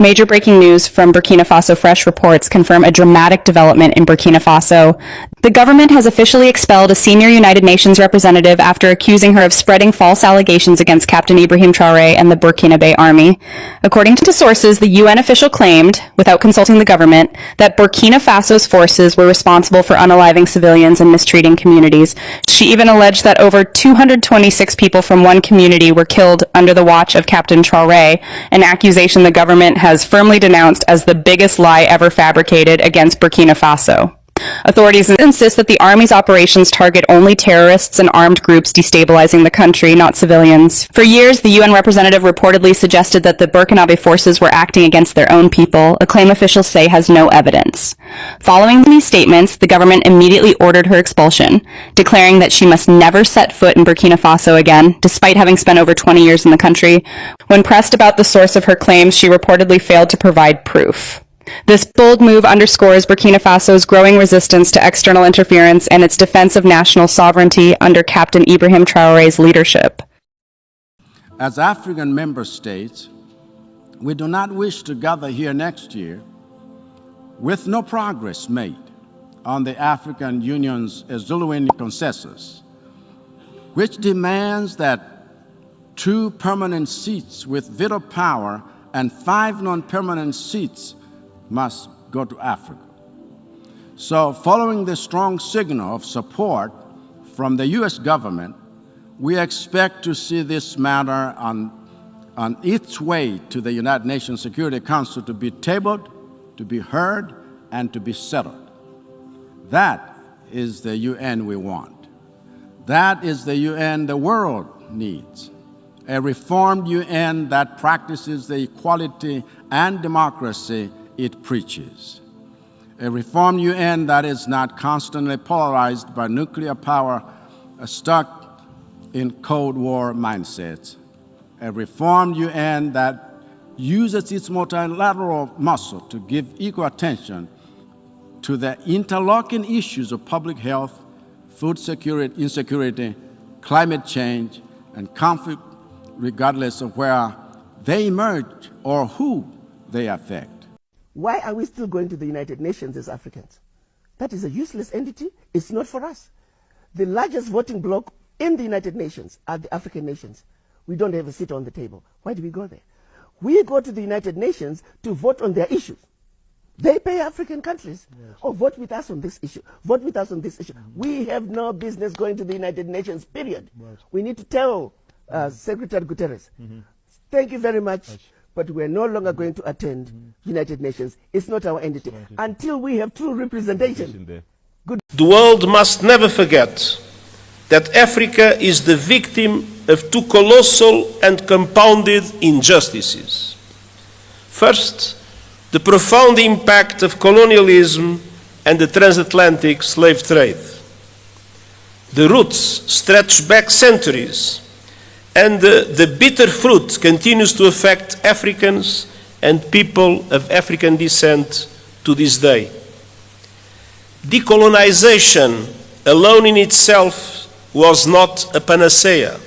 Major breaking news from Burkina Faso. Fresh reports confirm a dramatic development in Burkina Faso. The government has officially expelled a senior United Nations representative after accusing her of spreading false allegations against Captain Ibrahim Traore and the Burkinabe army. According to sources, the UN official claimed, without consulting the government, that Burkina Faso's forces were responsible for unaliving civilians and mistreating communities. She even alleged that over 226 people from one community were killed under the watch of Captain Traore, an accusation the government has firmly denounced as the biggest lie ever fabricated against Burkina Faso. Authorities insist that the army's operations target only terrorists and armed groups destabilizing the country, not civilians. For years, the UN representative reportedly suggested that the Burkinabe forces were acting against their own people, a claim officials say has no evidence. Following these statements, the government immediately ordered her expulsion, declaring that she must never set foot in Burkina Faso again, despite having spent over 20 years in the country. When pressed about the source of her claims, she reportedly failed to provide proof. This bold move underscores Burkina Faso's growing resistance to external interference and its defense of national sovereignty under Captain Ibrahim Traore's leadership. As African member states, we do not wish to gather here next year with no progress made on the African Union's Zuluini consensus, which demands that 2 permanent seats with veto power and 5 non-permanent seats must go to Africa. So, following the strong signal of support from the U.S. government, we expect to see this matter on its way to the United Nations Security Council to be tabled, to be heard, and to be settled. That is the UN we want. That is the UN the world needs. A reformed UN that practices the equality and democracy it preaches. A reformed UN that is not constantly polarized by nuclear power, stuck in Cold War mindsets. A reformed UN that uses its multilateral muscle to give equal attention to the interlocking issues of public health, food security, insecurity, climate change, and conflict, regardless of where they emerge or who they affect. Why are we still going to the United Nations as Africans? That is a useless entity. It's not for us. The largest voting bloc in the United Nations are the African nations. We don't have a seat on the table. Why do we go there? We go to the United Nations to vote on their issues. They pay African countries. Yes. Oh, vote with us on this issue. Vote with us on this issue. Mm-hmm. We have no business going to the United Nations, period. Right. We need to tell Secretary Guterres, thank you very much. But we're no longer going to attend United Nations. It's not our entity. Until we have true representation. Good. The world must never forget that Africa is the victim of 2 colossal and compounded injustices. First, the profound impact of colonialism and the transatlantic slave trade. The roots stretch back centuries, and the bitter fruit continues to affect Africans and people of African descent to this day. Decolonization alone in itself was not a panacea.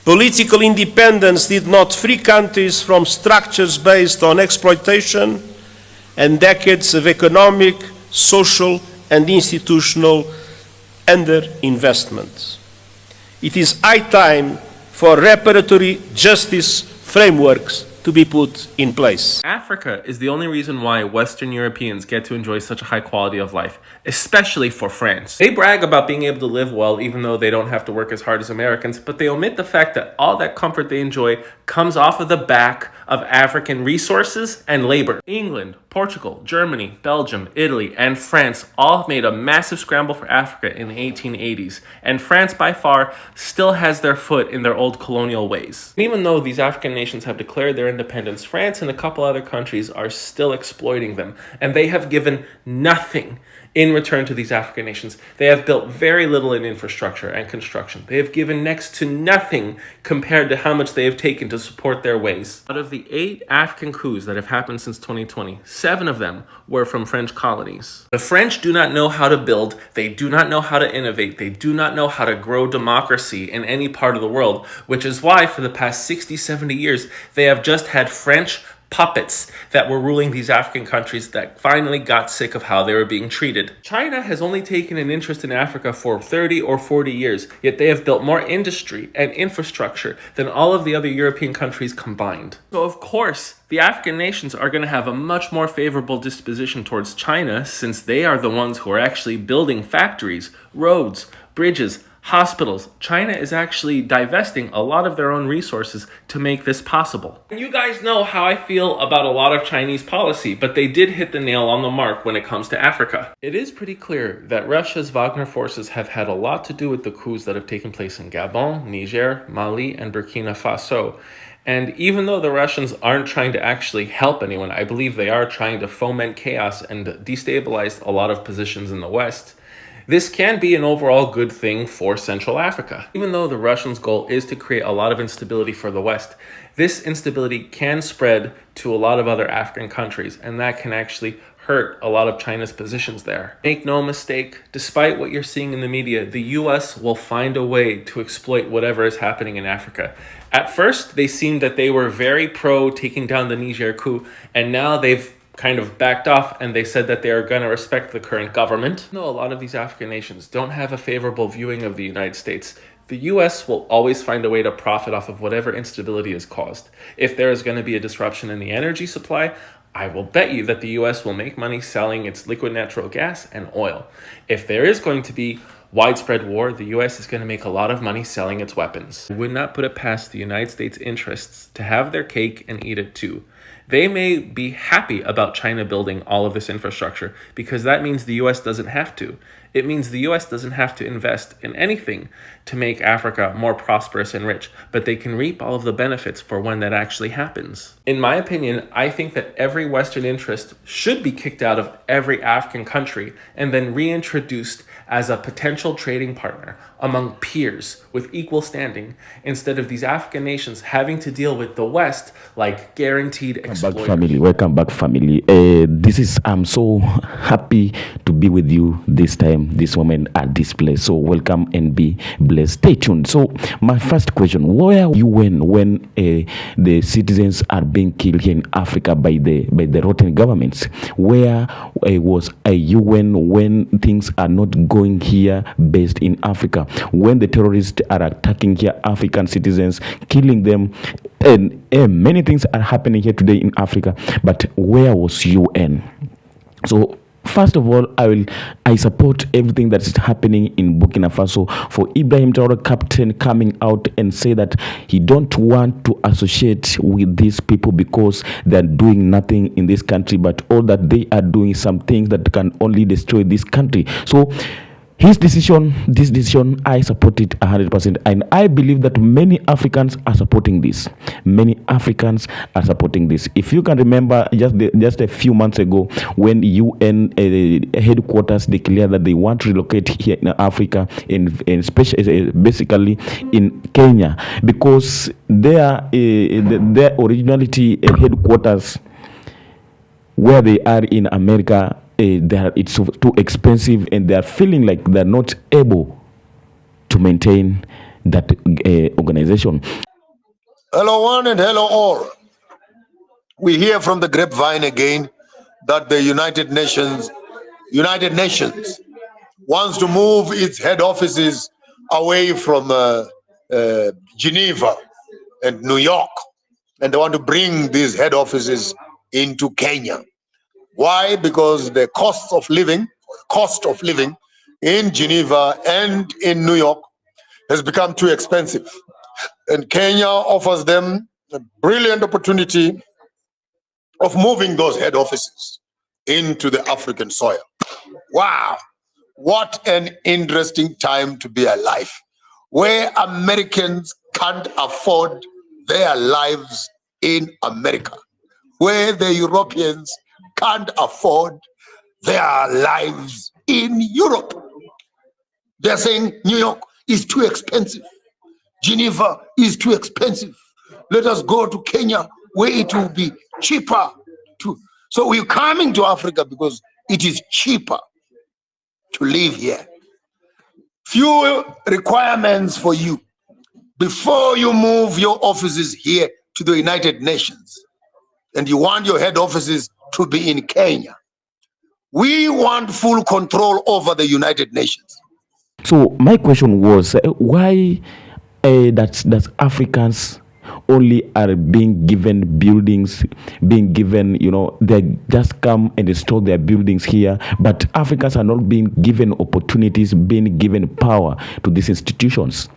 Political independence did not free countries from structures based on exploitation and decades of economic, social, and institutional underinvestment. It is high time for reparatory justice frameworks to be put in place. Africa is the only reason why Western Europeans get to enjoy such a high quality of life, especially for France. They brag about being able to live well even though they don't have to work as hard as Americans, but they omit the fact that all that comfort they enjoy comes off of the back of African resources and labor. England, Portugal, Germany, Belgium, Italy, and France all made a massive scramble for Africa in the 1880s, and France by far still has their foot in their old colonial ways. Even though these African nations have declared their independence, France and a couple other countries are still exploiting them, and they have given nothing in return to these African nations. They have built very little in infrastructure and construction. They have given next to nothing compared to how much they have taken to support their ways. Out of the 8 African coups that have happened since 2020, 7 of them were from French colonies. The French do not know how to build, they do not know how to innovate, they do not know how to grow democracy in any part of the world, which is why for the past 60, 70 years, they have just had French puppets that were ruling these African countries that finally got sick of how they were being treated. China has only taken an interest in Africa for 30 or 40 years, yet they have built more industry and infrastructure than all of the other European countries combined. So of course, the African nations are going to have a much more favorable disposition towards China, since they are the ones who are actually building factories, roads, bridges, hospitals. China is actually divesting a lot of their own resources to make this possible. And you guys know how I feel about a lot of Chinese policy, but they did hit the nail on the mark when it comes to Africa. It is pretty clear that Russia's Wagner forces have had a lot to do with the coups that have taken place in Gabon, Niger, Mali, and Burkina Faso. And even though the Russians aren't trying to actually help anyone, I believe they are trying to foment chaos and destabilize a lot of positions in the West. This can be an overall good thing for Central Africa. Even though the Russians' goal is to create a lot of instability for the West, this instability can spread to a lot of other African countries, and that can actually hurt a lot of China's positions there. Make no mistake, despite what you're seeing in the media, the US will find a way to exploit whatever is happening in Africa. At first, they seemed that they were very pro taking down the Niger coup, and now they've kind of backed off, and they said that they are going to respect the current government. No, a lot of these African nations don't have a favorable viewing of the United States. The US will always find a way to profit off of whatever instability is caused. If there is going to be a disruption in the energy supply, I will bet you that the US will make money selling its liquid natural gas and oil. If there is going to be widespread war, the US is going to make a lot of money selling its weapons. I would not put it past the United States interests to have their cake and eat it too. They may be happy about China building all of this infrastructure because that means the US doesn't have to. It means the US doesn't have to invest in anything to make Africa more prosperous and rich, but they can reap all of the benefits for when that actually happens. In my opinion, I think that every Western interest should be kicked out of every African country and then reintroduced as a potential trading partner among peers with equal standing, instead of these African nations having to deal with the West like guaranteed exploiters. Welcome back, family. I'm so happy to be with you this time, this moment, at this place. So welcome and be blessed. Stay tuned. So my first question: where you when the citizens are being killed here in Africa by the rotten governments? Where was you when things are not going here based in Africa? When the terrorists are attacking here African citizens, killing them, and many things are happening here today in Africa. But where was UN? So first of all, I support everything that is happening in Burkina Faso. For Ibrahim Traore, captain, coming out and say that he don't want to associate with these people because they're doing nothing in this country, but all that they are doing some things that can only destroy this country. So this decision, I support it 100%, and I believe that many Africans are supporting this. Many Africans are supporting this. If you can remember, just a few months ago, when UN headquarters declared that they want to relocate here in Africa, especially basically in Kenya, because their originality headquarters, where they are in America, it's too expensive, and they are feeling like they're not able to maintain that organization. Hello one and hello all. We hear from the grapevine again that the United Nations wants to move its head offices away from Geneva and New York, and they want to bring these head offices into Kenya. Why? Because the cost of living in Geneva and in New York has become too expensive. And Kenya offers them a brilliant opportunity of moving those head offices into the African soil. Wow, what an interesting time to be alive, where Americans can't afford their lives in America, where the Europeans can't afford their lives in Europe. They're saying New York is too expensive, Geneva is too expensive. Let us go to Kenya where it will be cheaper. So we're coming to Africa because it is cheaper to live here. Few requirements for you before you move your offices here to the United Nations. and you want your head offices to be in Kenya. We want full control over the United Nations. So my question was, why that Africans only are being given buildings, being given, they just come and install their buildings here, but Africans are not being given opportunities, being given power to these institutions.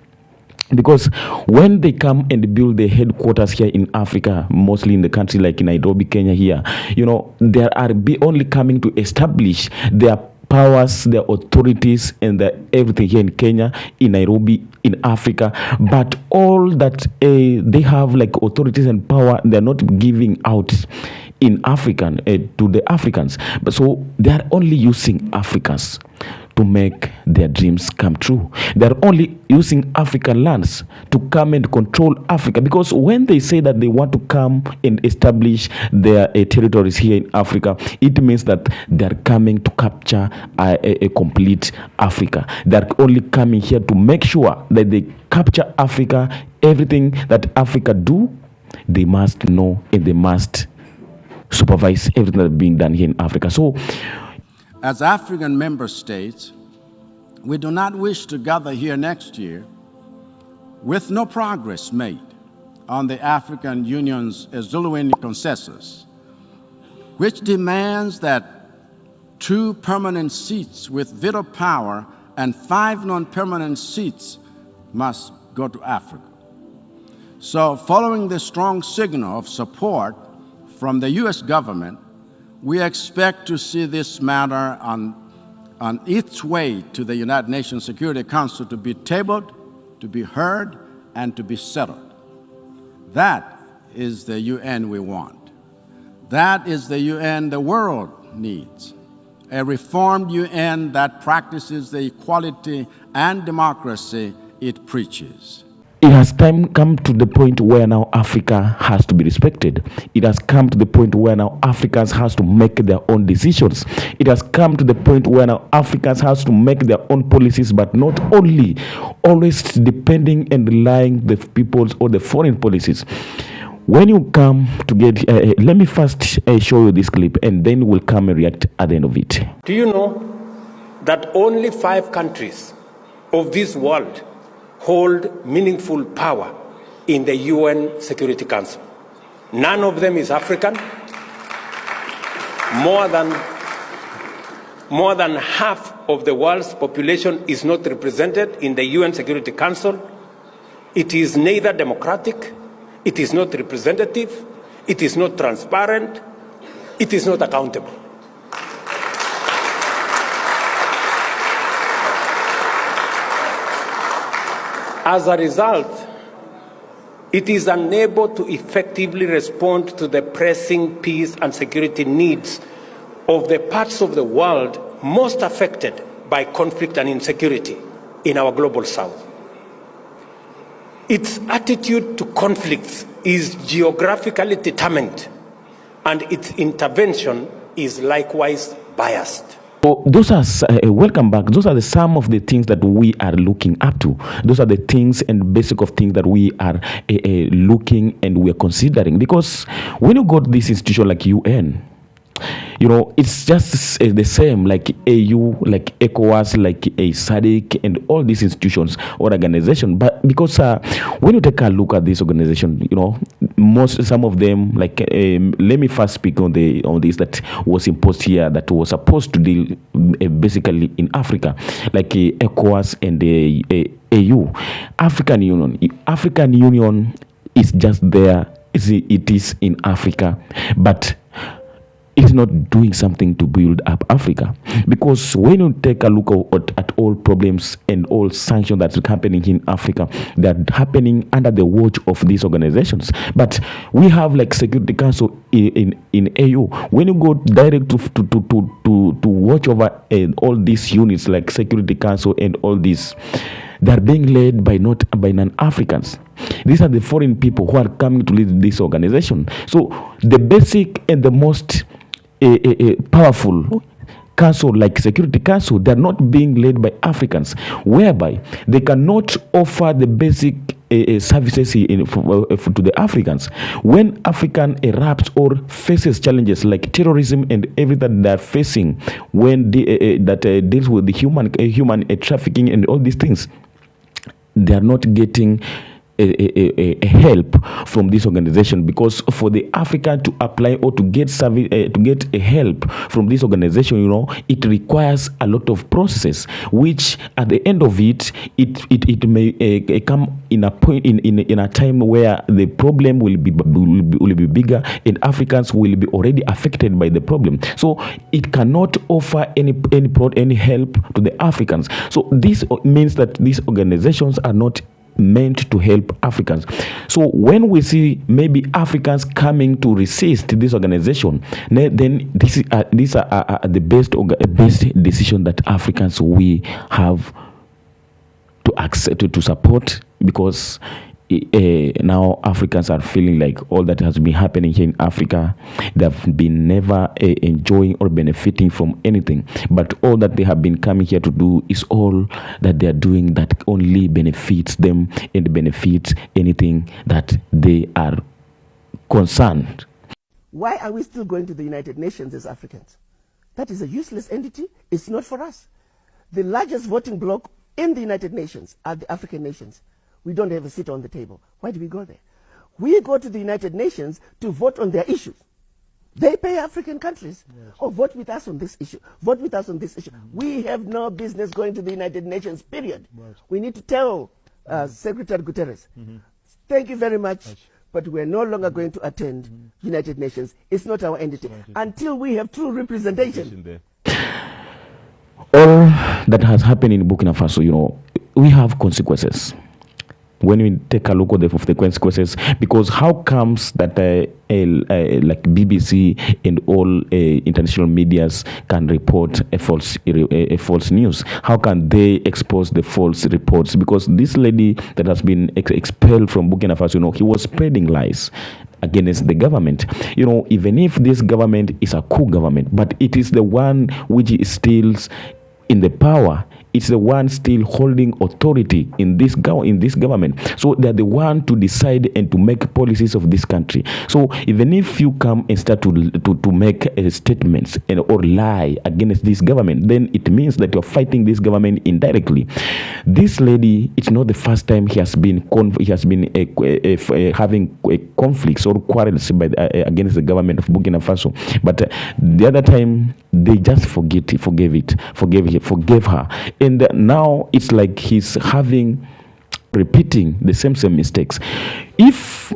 Because when they come and build their headquarters here in Africa, mostly in the country like in Nairobi, Kenya here, they are only coming to establish their powers, their authorities, and everything here in Kenya, in Nairobi, in Africa. But all that they have like authorities and power, they're not giving out in African to the Africans. But so they are only using Africans to make their dreams come true. They're only using African lands to come and control Africa, because when they say that they want to come and establish their territories here in Africa, it means that they're coming to capture a complete Africa. They're only coming here to make sure that they capture Africa. Everything that Africa do, they must know and they must supervise everything that's being done here in Africa. So as African member states, we do not wish to gather here next year with no progress made on the African Union's Zuluan consensus, which demands that 2 permanent seats with veto power and 5 non-permanent seats must go to Africa. So, following the strong signal of support from the U.S. government, we expect to see this matter on its way to the United Nations Security Council to be tabled, to be heard, and to be settled. That is the UN we want. That is the UN the world needs. A reformed UN that practices the equality and democracy it preaches. It has come to the point where now Africa has to be respected. It has come to the point where now Africans has to make their own decisions. It has come to the point where now Africans has to make their own policies, but not only always depending and relying the people's or the foreign policies. When you come to get, let me first show you this clip, and then we'll come and react at the end of it. Do you know that only 5 countries of this world hold meaningful power in the UN Security Council? None of them is African. More than half of the world's population is not represented in the UN Security Council. It is neither democratic, it is not representative, it is not transparent, it is not accountable. As a result, it is unable to effectively respond to the pressing peace and security needs of the parts of the world most affected by conflict and insecurity in our global south. Its attitude to conflicts is geographically determined, and its intervention is likewise biased. So those are welcome back. Those are some of the things that we are looking up to. Those are the things and basic of things that we are looking and we are considering. Because when you go to this institution like UN, it's just the same like AU, like ECOWAS, like a SADC, and all these institutions or organizations. But because when you take a look at this organization, some of them, like let me first speak on this that was imposed here, that was supposed to deal basically in Africa, like ECOWAS and the AU. African Union is just there. It is in Africa, but it's not doing something to build up Africa. Because when you take a look at all problems and all sanctions that's happening in Africa, they're happening under the watch of these organizations. But we have like Security Council in AU. When you go direct to watch over all these units like Security Council and all these, they're being led by non-Africans. These are the foreign people who are coming to lead this organization. So the basic and the most powerful council like Security Council, they're not being led by Africans, whereby they cannot offer the basic services to the Africans. When African erupts or faces challenges like terrorism and everything they're facing, when that deals with the human trafficking and all these things, they are not getting a help from this organization, because for the African to apply or to get service, to get a help from this organization, it requires a lot of processes, which at the end of it may come in a point in a time where the problem will be bigger and Africans will be already affected by the problem. So it cannot offer any help to the Africans. So this means that these organizations are not meant to help Africans. So when we see maybe Africans coming to resist this organization, then these are the best decision that Africans we have to accept, to support, because now Africans are feeling like all that has been happening here in Africa, they've been never enjoying or benefiting from anything, but all that they have been coming here to do is all that they are doing that only benefits them and benefits anything that they are concerned. Why are we still going to the United Nations as Africans? That is a useless entity. It's not for us. The largest voting bloc in the United Nations are the African nations. We don't have a seat on the table. Why do we go there? We go to the United Nations to vote on their issues. They pay African countries. Yes. Oh, vote with us on this issue. Vote with us on this issue. Mm-hmm. We have no business going to the United Nations, period. Right. We need to tell Secretary Guterres, thank you very much, but we're no longer going to attend United Nations. It's not our entity. Until we have true representation. All that has happened in Burkina Faso, we have consequences. When we take a look at the consequences, because how comes that like BBC and all international medias can report a false news? How can they expose the false reports? Because this lady that has been expelled from Burkina Faso, he was spreading lies against the government. Even if this government is a coup government, but it is the one which is still in the power. It's the one still holding authority in this government. So they're the one to decide and to make policies of this country. So even if you come and start to make statements or lie against this government, then it means that you're fighting this government indirectly. This lady, it's not the first time he has been having conflicts or quarrels against the government of Burkina Faso. But the other time they just forgave her. And now it's like he's repeating the same mistakes. If,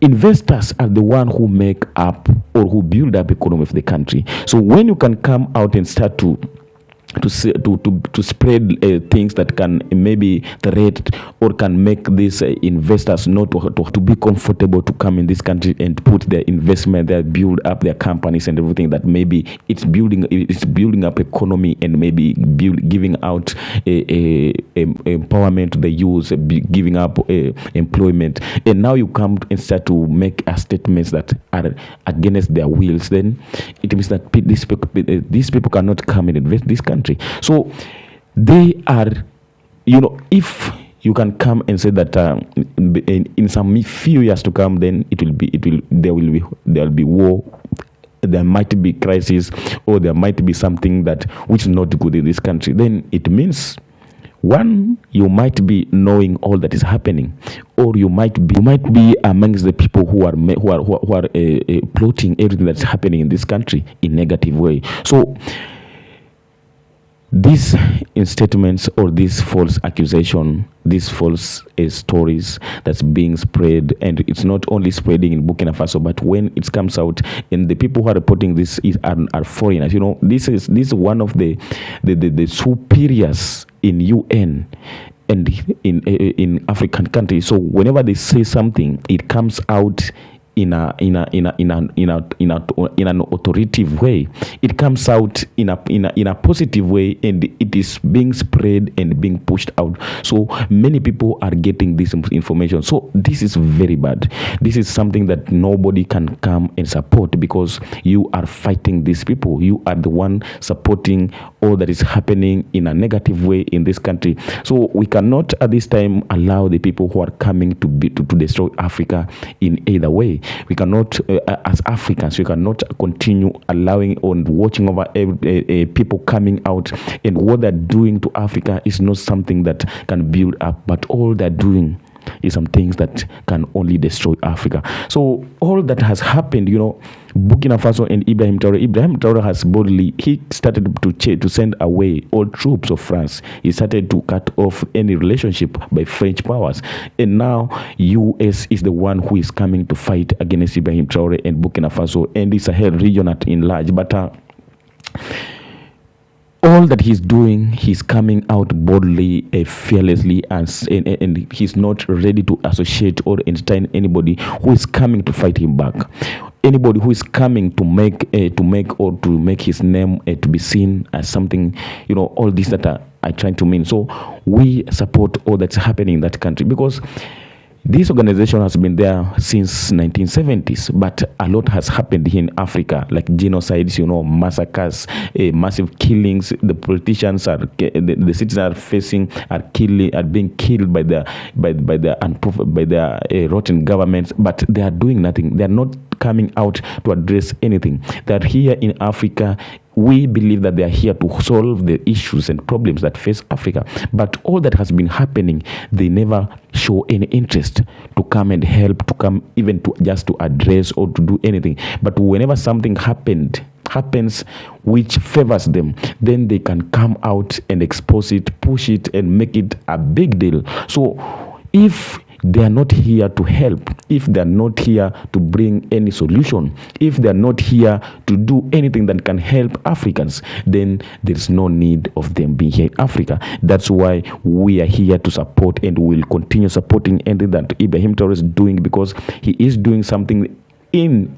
investors are the one who make up or who build up economy of the country. So when you can come out and start to spread things that can maybe threat or can make these investors not to be comfortable to come in this country and put their investment, they build up their companies and everything, that maybe it's building up economy and maybe giving out empowerment to the youth, giving up employment, and now you come and start to make statements that are against their wills, then it means that these people cannot come and invest this country. So they are, if you can come and say that in some few years to come, then there will be war, there might be crisis, or there might be something which is not good in this country. Then it means, one, you might be knowing all that is happening, or you might be amongst the people who are plotting everything that's happening in this country in negative way. So these statements or these false accusation, these false stories that's being spread, and it's not only spreading in Burkina Faso, but when it comes out, and the people who are reporting this are foreigners. This is one of the superiors in UN and in African countries. So whenever they say something, it comes out in an authoritative way. It comes out in a positive way, and it is being spread and being pushed out. So many people are getting this information. So this is very bad. This is something that nobody can come and support, because you are fighting these people. You are the one supporting all that is happening in a negative way in this country. So we cannot at this time allow the people who are coming to destroy Africa in either way. We cannot, as Africans, we cannot continue allowing or watching over people coming out, and what they're doing to Africa is not something that can build up, but all they're doing is some things that can only destroy Africa. So all that has happened, Burkina Faso and Ibrahim Traore has boldly, he started to send away all troops of France. He started to cut off any relationship by French powers, and now US is the one who is coming to fight against Ibrahim Traore and Burkina Faso and the Sahel region at in large. But all that he's doing, he's coming out boldly, fearlessly, and he's not ready to associate or entertain anybody who is coming to fight him back. Anybody who is coming to make his name to be seen as something, all this that are trying to mean. So we support all that's happening in that country, because this organization has been there since 1970s, but a lot has happened here in Africa, like genocides, massacres, massive killings. The politicians the citizens are facing, are being killed by the rotten governments, but they are doing nothing. They are not coming out to address anything. They are here in Africa. We believe that they are here to solve the issues and problems that face Africa. But all that has been happening, they never show any interest to come and help, to come even to just to address or to do anything. But whenever something happens which favors them, then they can come out and expose it, push it, and make it a big deal. So if they are not here to help, if they are not here to bring any solution, if they are not here to do anything that can help Africans, then there's no need of them being here in Africa. That's why we are here to support, and will continue supporting anything that Ibrahim Traore is doing, because he is doing something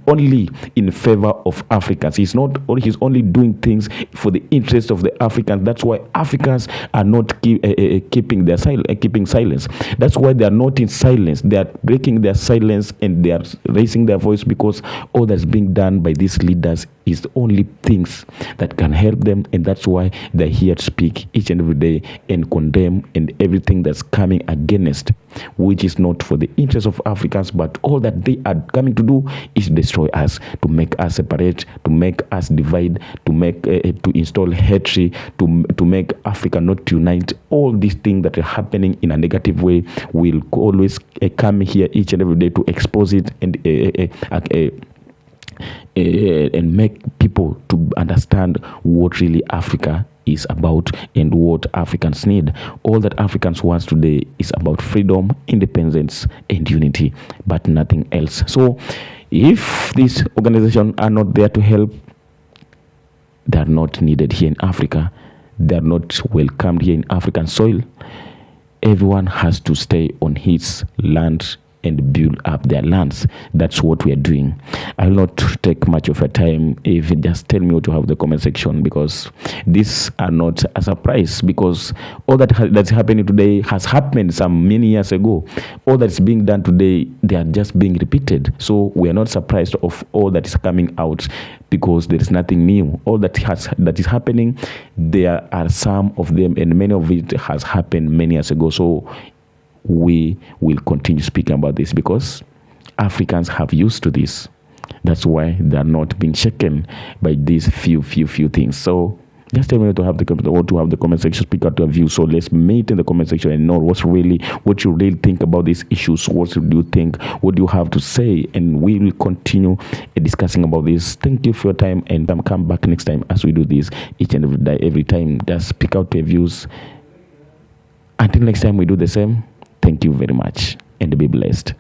only in favor of Africans. He's only doing things for the interest of the Africans. That's why Africans are not keeping silence. That's why they are not in silence. They are breaking their silence, and they are raising their voice, because all that's being done by these leaders is the only things that can help them, and that's why they're here to speak each and every day and condemn and everything that's coming against, which is not for the interest of Africans, but all that they are coming to do is destroy us, to make us separate, to make us divide, to install hatred, to make Africa not unite. All these things that are happening in a negative way will always come here each and every day to expose it and make people to understand what really Africa is about and what Africans need. All that Africans want today is about freedom, independence, and unity, but nothing else. So if these organizations are not there to help, they are not needed here in Africa. They are not welcomed here in African soil. Everyone has to stay on his land and build up their lands. That's what we are doing. I will not take much of your time. If you just tell me what to have in the comment section, because these are not a surprise, because all that's happening today has happened some many years ago. All that's being done today, they are just being repeated. So we are not surprised of all that is coming out, because there is nothing new. All that is happening, there are some of them, and many of it has happened many years ago. So we will continue speaking about this, because Africans have used to this. That's why they are not being shaken by these few things. So just tell me to have the comment section, speak out your view. So let's meet in the comment section and know what you really think about these issues. What do you think? What do you have to say? And we will continue discussing about this. Thank you for your time, and come back next time as we do this each and every day. Every time, just speak out your views. Until next time, we do the same. Thank you very much, and be blessed.